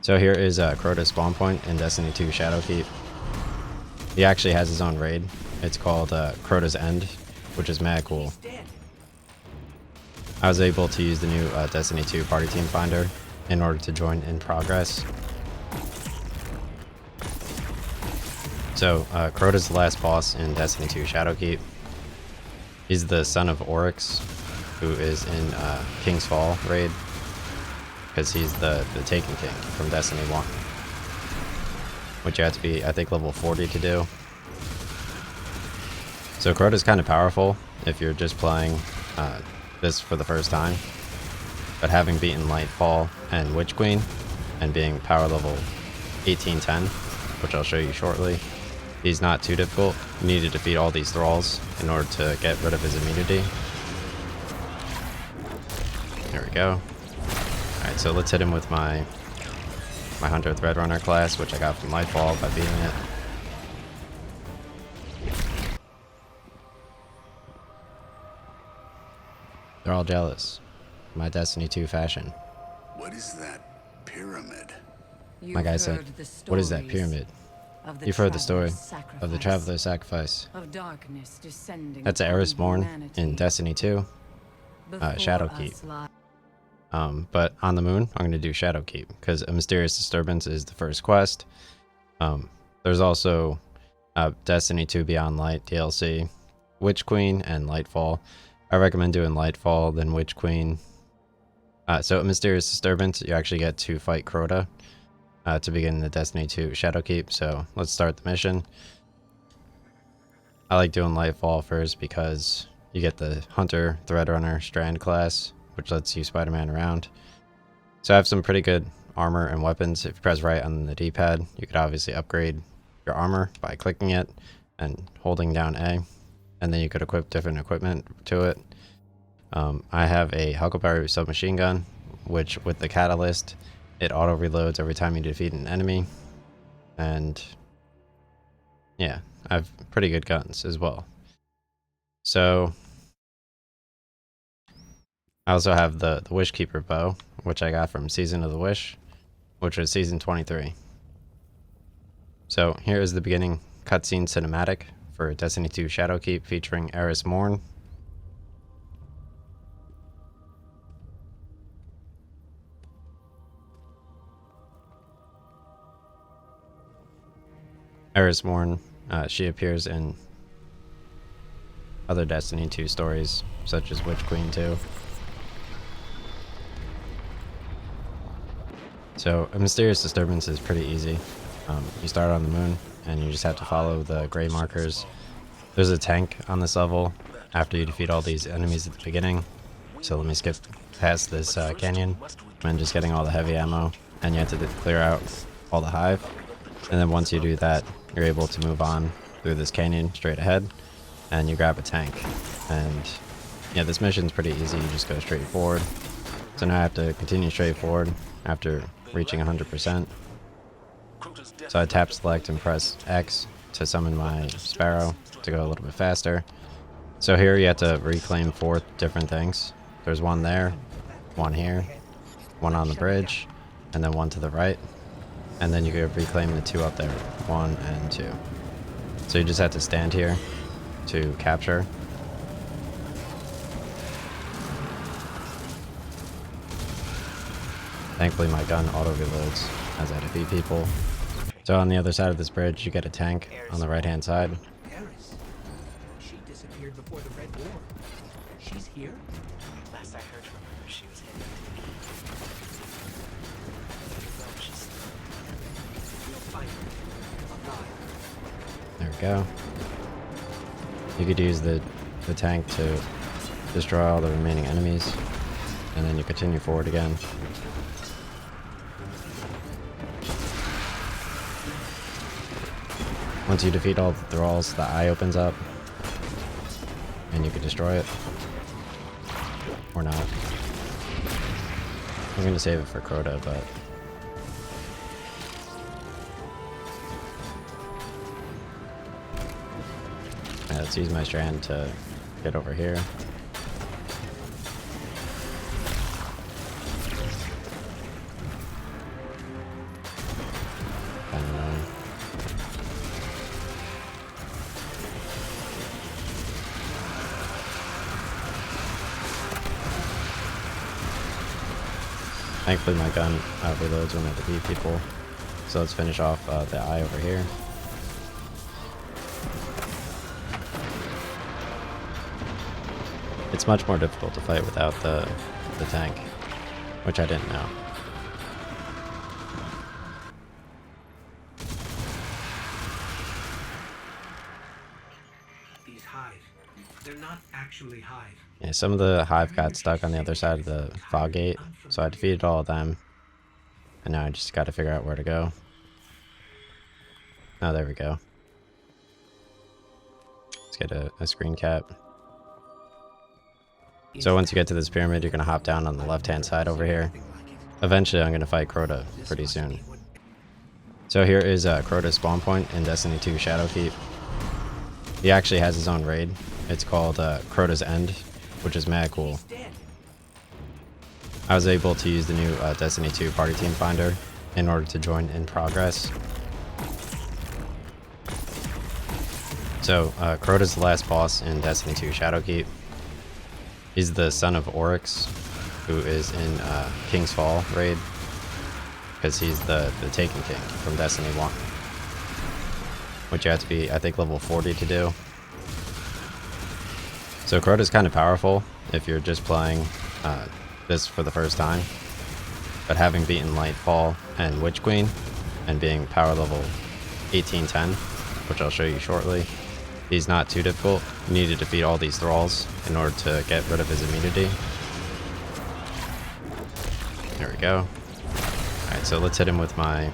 So here is Crota's spawn point in Destiny 2 Shadowkeep. He actually has his own raid. It's called Crota's End, which is mad cool. I was able to use the new Destiny 2 Party Team Finder in order to join in progress. So Crota's the last boss in Destiny 2 Shadowkeep. He's the son of Oryx, who is in King's Fall raid, because he's the Taken King from Destiny 1, which you have to be, I think, level 40 to do. So Crota's kind of powerful if you're just playing this for the first time, but having beaten Lightfall and Witch Queen and being power level 1810, which I'll show you shortly, he's not too difficult. You need to defeat all these thralls in order to get rid of his immunity. There we go. Alright, so let's hit him with my Hunter Threadrunner class, which I got from Lightfall by beating it. They're all jealous. My Destiny 2 fashion. What is that pyramid? My guy said, what is that pyramid? You've heard the story of the Traveler's Sacrifice. Of darkness descending. That's Erisborn in Destiny 2 Shadowkeep. But on the moon, I'm going to do Shadowkeep, because A Mysterious Disturbance is the first quest. There's also Destiny 2 Beyond Light DLC, Witch Queen, and Lightfall. I recommend doing Lightfall, then Witch Queen. So A Mysterious Disturbance, you actually get to fight Crota to begin the Destiny 2 Shadowkeep, so let's start the mission. I like doing Lightfall first because you get the Hunter Threadrunner Strand class, which lets you Spider-Man around. So I have some pretty good armor and weapons. If you press right on the D-pad, you could obviously upgrade your armor by clicking it and holding down A, and then you could equip different equipment to it. I have a Huckleberry submachine gun, which with the catalyst, it auto reloads every time you defeat an enemy. And yeah, I have pretty good guns as well. So I also have the Wishkeeper bow, which I got from Season of the Wish, which was Season 23. So here is the beginning cutscene cinematic for Destiny 2 Shadowkeep featuring Eris Morn. Eris Morn, she appears in other Destiny 2 stories, such as Witch Queen 2. So, A Mysterious Disturbance is pretty easy. You start on the moon, and you just have to follow the gray markers. There's a tank on this level after you defeat all these enemies at the beginning. So let me skip past this canyon. I'm just getting all the heavy ammo, and you have to clear out all the hive. And then once you do that, you're able to move on through this canyon straight ahead, and you grab a tank. And yeah, this mission's pretty easy. You just go straight forward. So now I have to continue straight forward after reaching 100%. So I tap select and press X to summon my Sparrow to go a little bit faster. So here you have to reclaim 4 different things. There's one there, one here, one on the bridge, and then one to the right. And then you can reclaim the 2 up there, 1 and 2. So you just have to stand here to capture. Thankfully my gun auto reloads as I defeat people. So on the other side of this bridge you get a tank on the right hand side. Eris. She disappeared before the Red War. She's here? Last I heard from her, she was heading to the She's We'll find her. Alive. There we go. You could use the tank to destroy all the remaining enemies, and then you continue forward again. Once you defeat all the thralls, the eye opens up, and you can destroy it. Or not. I'm gonna save it for Crota, but... yeah, let's use my strand to get over here. defend the moon. Thankfully my gun reloads when I defeat people. So let's finish off the eye over here. It's much more difficult to fight without the tank, which I didn't know. These hive, they're not actually hive. Yeah, some of the hive got stuck on the other side of the fog gate, so I defeated all of them. And now I just got to figure out where to go. Oh, there we go. Let's get a screen cap. So once you get to this pyramid, you're going to hop down on the left-hand side over here. Eventually, I'm going to fight Crota pretty soon. So here is Crota's spawn point in Destiny 2 Shadowkeep. He actually has his own raid. It's called Crota's End, which is mad cool. I was able to use the new Destiny 2 Party Team Finder in order to join in progress. So, Crota's the last boss in Destiny 2 Shadowkeep. He's the son of Oryx, who is in King's Fall raid, because he's the Taken King from Destiny 1. Which you have to be, I think, level 40 to do. So Crota's kind of powerful if you're just playing this for the first time. But having beaten Lightfall and Witch Queen, and being power level 1810, which I'll show you shortly, he's not too difficult. You need to defeat all these thralls in order to get rid of his immunity. There we go. Alright, so let's hit him with my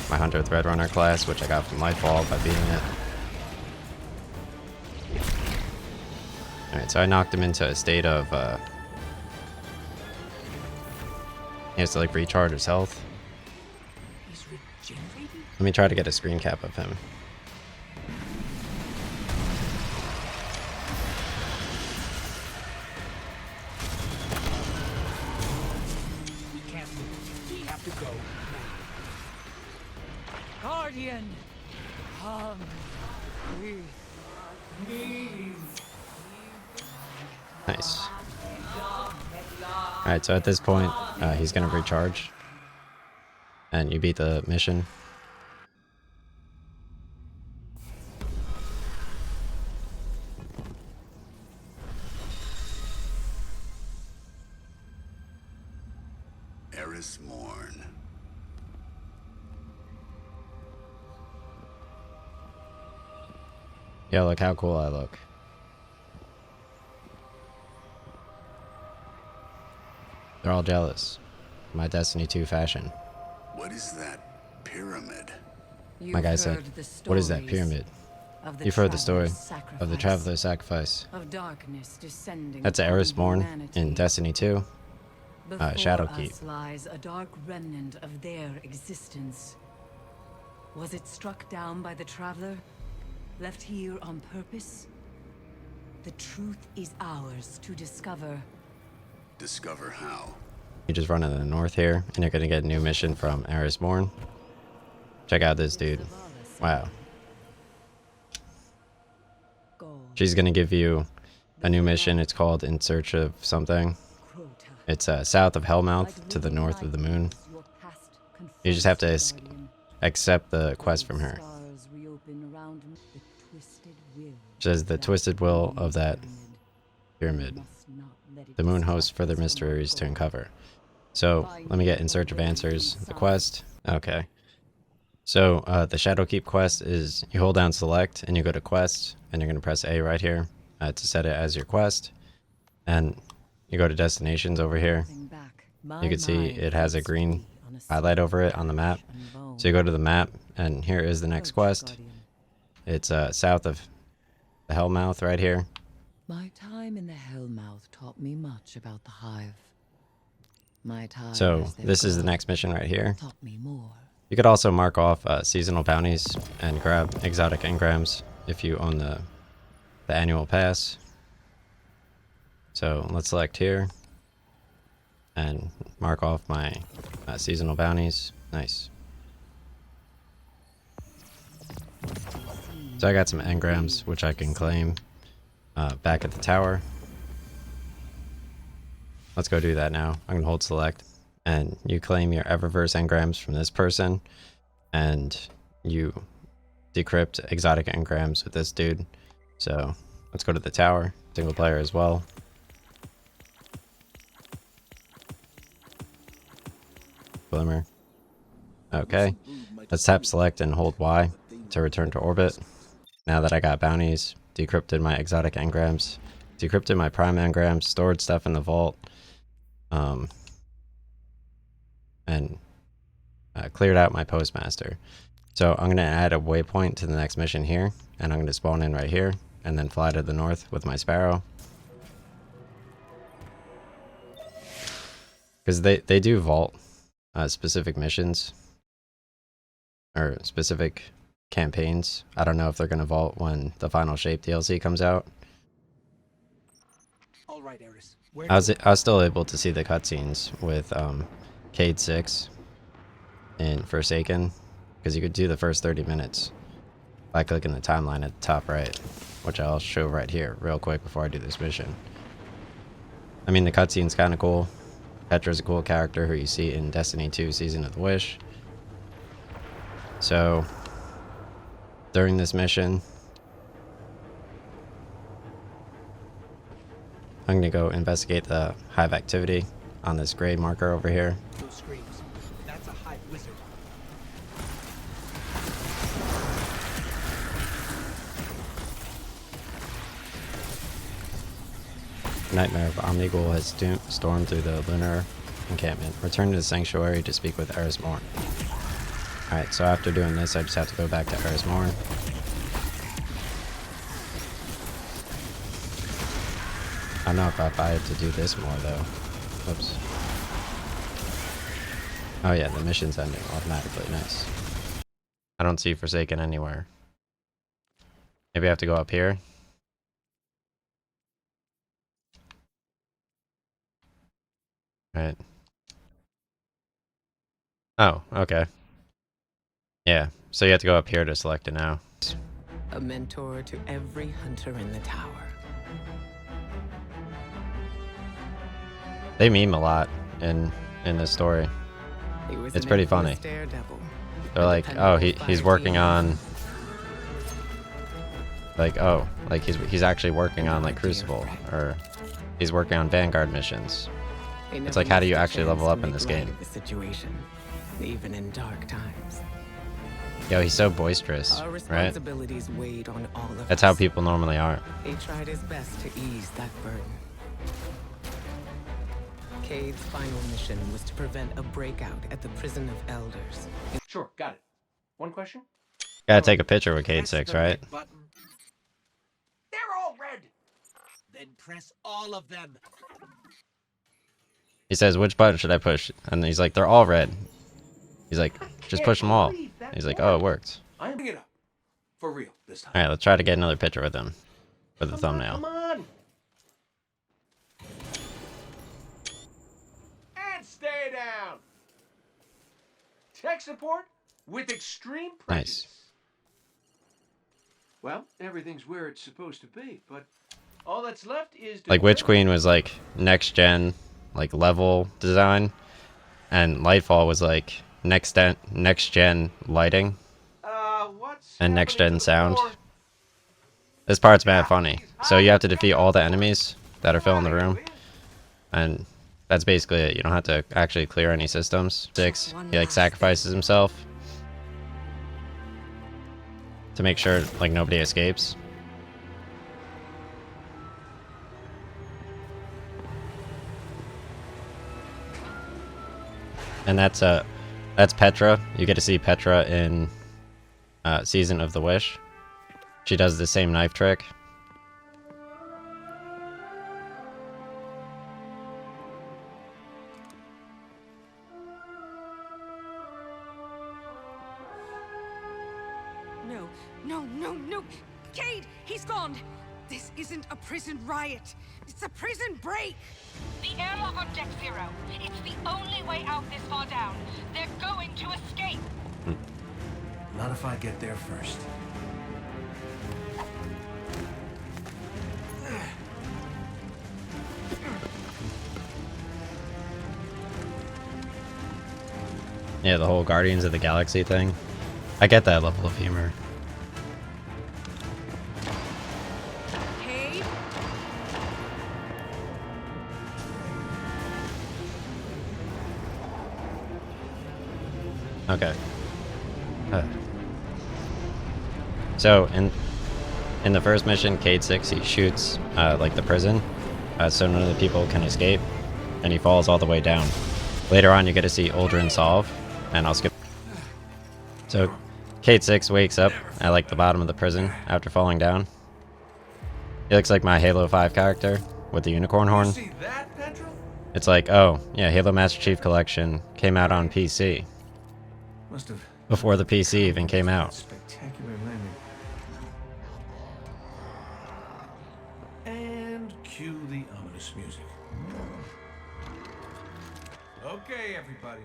Hunter Threadrunner class, which I got from Lightfall by beating it. Alright, so I knocked him into a state of he has to like recharge his health. He's regenerating? Let me try to get a screen cap of him. We can't move. We have to go now. Guardian, come with me. Nice. Alright, so at this point, he's gonna recharge. And you beat the mission. Eris Morn. Yeah, look how cool I look. They're all jealous. My Destiny 2 fashion. What is that pyramid? My guy said, what is that pyramid? You've heard the story of the Traveler's Sacrifice. Of darkness descending That's upon Eris Morn humanity. in Destiny 2. Before Shadowkeep. us lies a dark remnant of their existence. Was it struck down by the Traveler? Left here on purpose? The truth is ours to discover. Discover how. You just run in the north here, and you're gonna get a new mission from Eris Morn. Check out this dude. Wow. She's gonna give you a new mission. It's called In Search of Something. It's south of Hellmouth, to the north of the moon. You just have to accept the quest from her. It says the twisted will of that pyramid. The moon hosts further mysteries to uncover. So let me get In Search of Answers. The quest. Okay. So the Shadowkeep quest is you hold down select and you go to quest, and you're going to press A right here to set it as your quest. And you go to destinations over here. You can see it has a green highlight over it on the map. So you go to the map, and here is the next quest. It's south of the Hellmouth right here. My time in the Hellmouth taught me much about the Hive. My time So as their this is the god next mission right here. taught me more. You could also mark off seasonal bounties and grab exotic engrams if you own the annual pass. So let's select here and mark off my seasonal bounties. Nice. So I got some engrams, which I can claim back at the tower. Let's go do that now. I'm gonna hold select, and you claim your Eververse engrams from this person, and you decrypt exotic engrams with this dude. So let's go to the tower, single player as well. Glimmer. Okay, let's tap select and hold Y to return to orbit. Now that I got bounties, decrypted my exotic engrams, decrypted my prime engrams, stored stuff in the vault, and cleared out my postmaster. So I'm going to add a waypoint to the next mission here, and I'm going to spawn in right here, and then fly to the north with my Sparrow. Because they do vault specific missions, or specific campaigns. I don't know if they're going to vault when the final Shape DLC comes out. All right, Eris. I was still able to see the cutscenes with Cayde 6 in Forsaken, because you could do the first 30 minutes by clicking the timeline at the top right, which I'll show right here real quick before I do this mission. I mean, the cutscene's kind of cool. Petra's a cool character who you see in Destiny 2 Season of the Wish. So during this mission, I'm going to go investigate the hive activity on this gray marker over here. Those screams. That's a hive wizard. Nightmare of Omnigul has stormed through the lunar encampment. Return to the sanctuary to speak with Eris Morn. Alright, so after doing this, I just have to go back to Eris Morn. I don't know if I had to do this more though. Whoops. Oh yeah, the mission's ending automatically. Nice. I don't see Forsaken anywhere. Maybe I have to go up here. Right. Oh, okay. Yeah, so you have to go up here to select it now. A mentor to every hunter in the tower. They meme a lot in this story. It's pretty funny. They're like, oh, he's working on, like, oh, like he's actually working on like Crucible, or he's working on Vanguard missions. It's like, how do you actually level up in this game? Situation, even in dark times. Yo, he's so boisterous, Our right? responsibilities weighed on all of That's us. how people normally are. He tried his best to ease that burden. Cayde's final mission was to prevent a breakout at the Prison of Elders. Sure, got it. One question? Gotta take a picture with Cayde 6, right? Button. They're all red. Then press all of them. He says, which button should I push? And he's like, they're all red. He's like, just push them all. He's like, oh, it worked. I'm bringing it up. For real this time. Alright, let's try to get another picture with him for the thumbnail. Come on. And stay down. Tech support with extreme prejudice. Nice. Well, everything's where it's supposed to be, but all that's left is Like Witch Queen was like next gen, like level design, and Lightfall was like next gen lighting and next gen sound. This part's mad funny. So you have to defeat all the enemies that are filling the room, and that's basically it. You don't have to actually clear any systems. 6, he like sacrifices himself to make sure like nobody escapes. And that's Petra. You get to see Petra in Season of the Wish. She does the same knife trick. No, no, no, no! Cayde, he's gone! This isn't a prison riot. It's a prison break! The airlock on Deck 0. It's the only way out this far down. They're going to escape. Not if I get there first. Yeah, the whole Guardians of the Galaxy thing. I get that level of humor. Cayde? Okay. So in the first mission, Cayde 6, he shoots like the prison, so none of the people can escape, and he falls all the way down. Later on, you get to see Uldren solve, and I'll skip. So Cayde 6 wakes up at like the bottom of the prison after falling down. He looks like my Halo 5 character with the unicorn horn. See that, Petra? It's like, oh yeah, Halo Master Chief Collection came out on PC Must have before the PC even came out. spectacular landing. And cue the ominous music. Okay, everybody,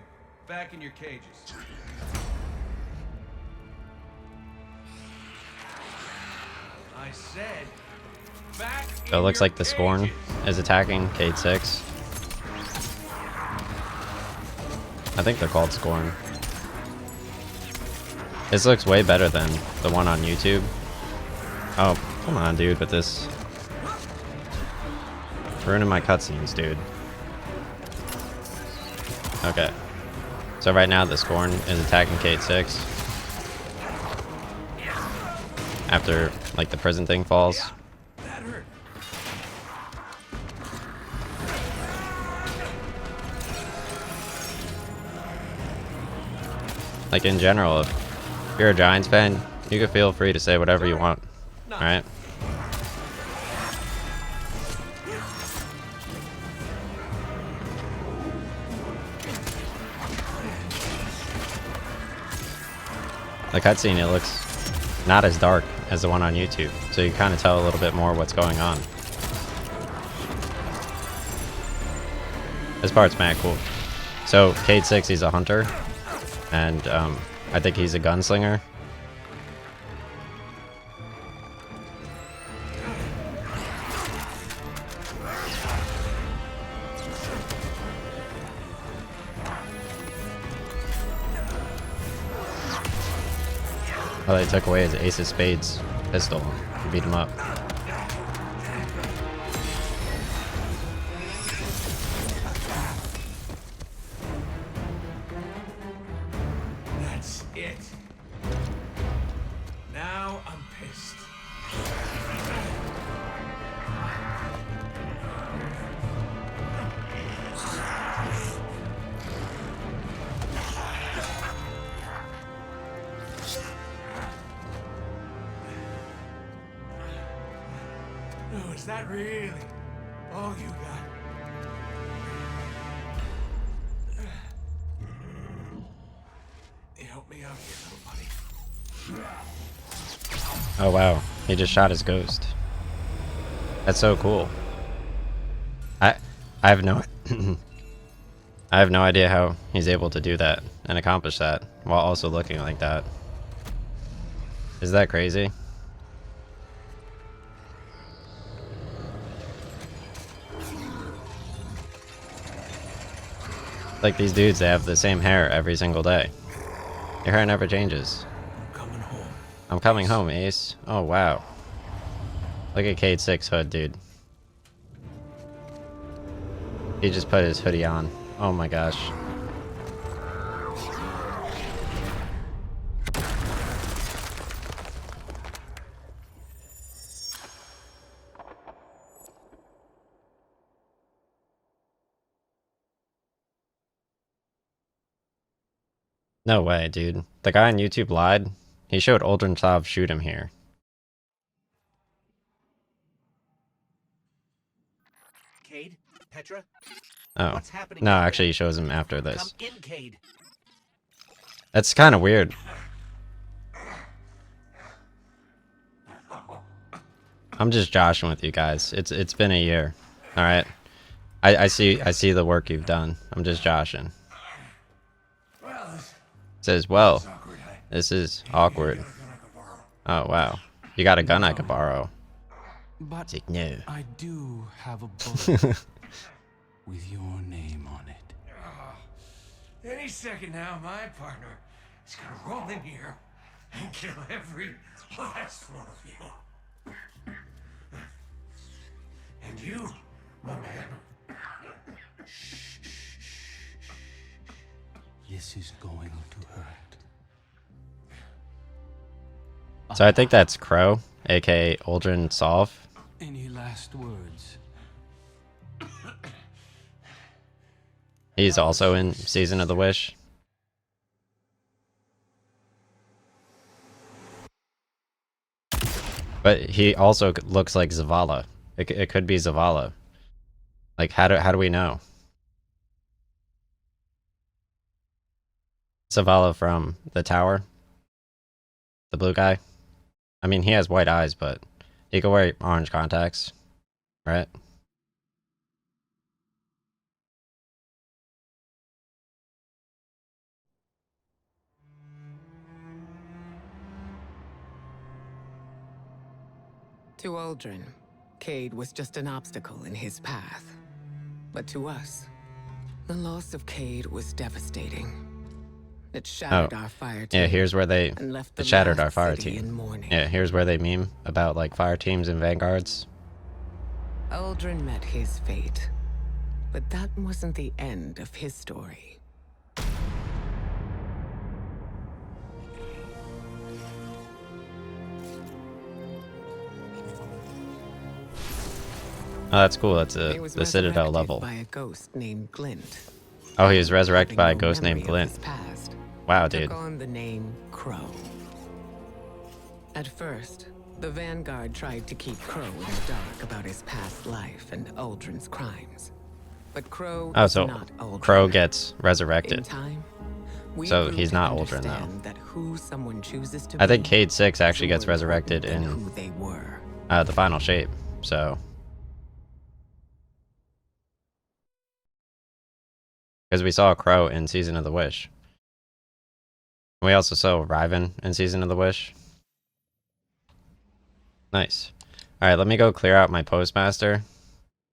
back in your cages. I said, back. So it looks like the Scorn is attacking Cayde 6. I think they're called Scorn. This looks way better than the one on YouTube. Oh, come on, dude, with this. Ruining my cutscenes, dude. Okay. So right now the Scorn is attacking Cayde 6. After, like, the prison thing falls. That hurt. Like, in general, if you're a Giants fan, you can feel free to say whatever you want. Alright? The cutscene, it looks not as dark as the one on YouTube, so you kind of tell a little bit more what's going on. This part's mad cool. So Cayde 6, he's a hunter, and I think he's a gunslinger. Oh, they took away his Ace of Spades pistol to beat him up. That's it. Now I'm pissed. Oh, is that really all you got? You help me out here, little buddy. Oh wow, he just shot his ghost. That's so cool. I have no I have no idea how he's able to do that and accomplish that while also looking like that. Is that crazy? Like these dudes, they have the same hair every single day. Your hair never changes. I'm coming home. I'm coming home, Ace. Oh wow. Look at Cayde 6 hood, dude. He just put his hoodie on. Oh my gosh. No way, dude. The guy on YouTube lied. He showed Uldren Sov shoot him here. Cayde? Petra? Oh. What's happening No, out there? actually he shows him after Come this. in, Cayde. That's kind of weird. I'm just joshing with you guys. It's been a year. All right. I see the work you've done. I'm just joshing. Says, well, this is awkward. Oh wow. You got a gun I could borrow. But It's like, no. I do have a bullet with your name on it. Any second now, my partner is gonna roll in here and kill every last one of you. And you, my man. This is going to hurt. So I think that's Crow, aka Uldren Solve. Any last words? He's also in Season of the Wish. But he also looks like Zavala. It could be Zavala. Like, how do we know? Zavala from the tower? The blue guy? I mean, he has white eyes, but he could wear orange contacts, right? To Uldren, Cayde was just an obstacle in his path. But to us, the loss of Cayde was devastating. It shattered our fire team. Yeah, here's where they... and left It the shattered our last fire city in team. mourning. Yeah, here's where they meme about, like, fire teams and vanguards. Uldren met his fate. But that wasn't the end of his story. Oh, that's cool. That's He was the Citadel resurrected level. by a ghost named Glint. Oh, he was resurrected by a Having no ghost named memory of Glint. his past, Wow, took dude. on the name Crow. At first, the Vanguard tried to keep Crow in the dark about his past life and Uldren's crimes. But Crow Oh, is so not Uldren. Crow gets In resurrected. time, we So grew he's to not Uldren, though. understand that who someone chooses to I think be Cayde 6 actually is gets more resurrected important than in who they were. the final shape. So, because we saw Crow in Season of the Wish. We also saw Riven in Season of the Wish. Nice. Alright, let me go clear out my Postmaster.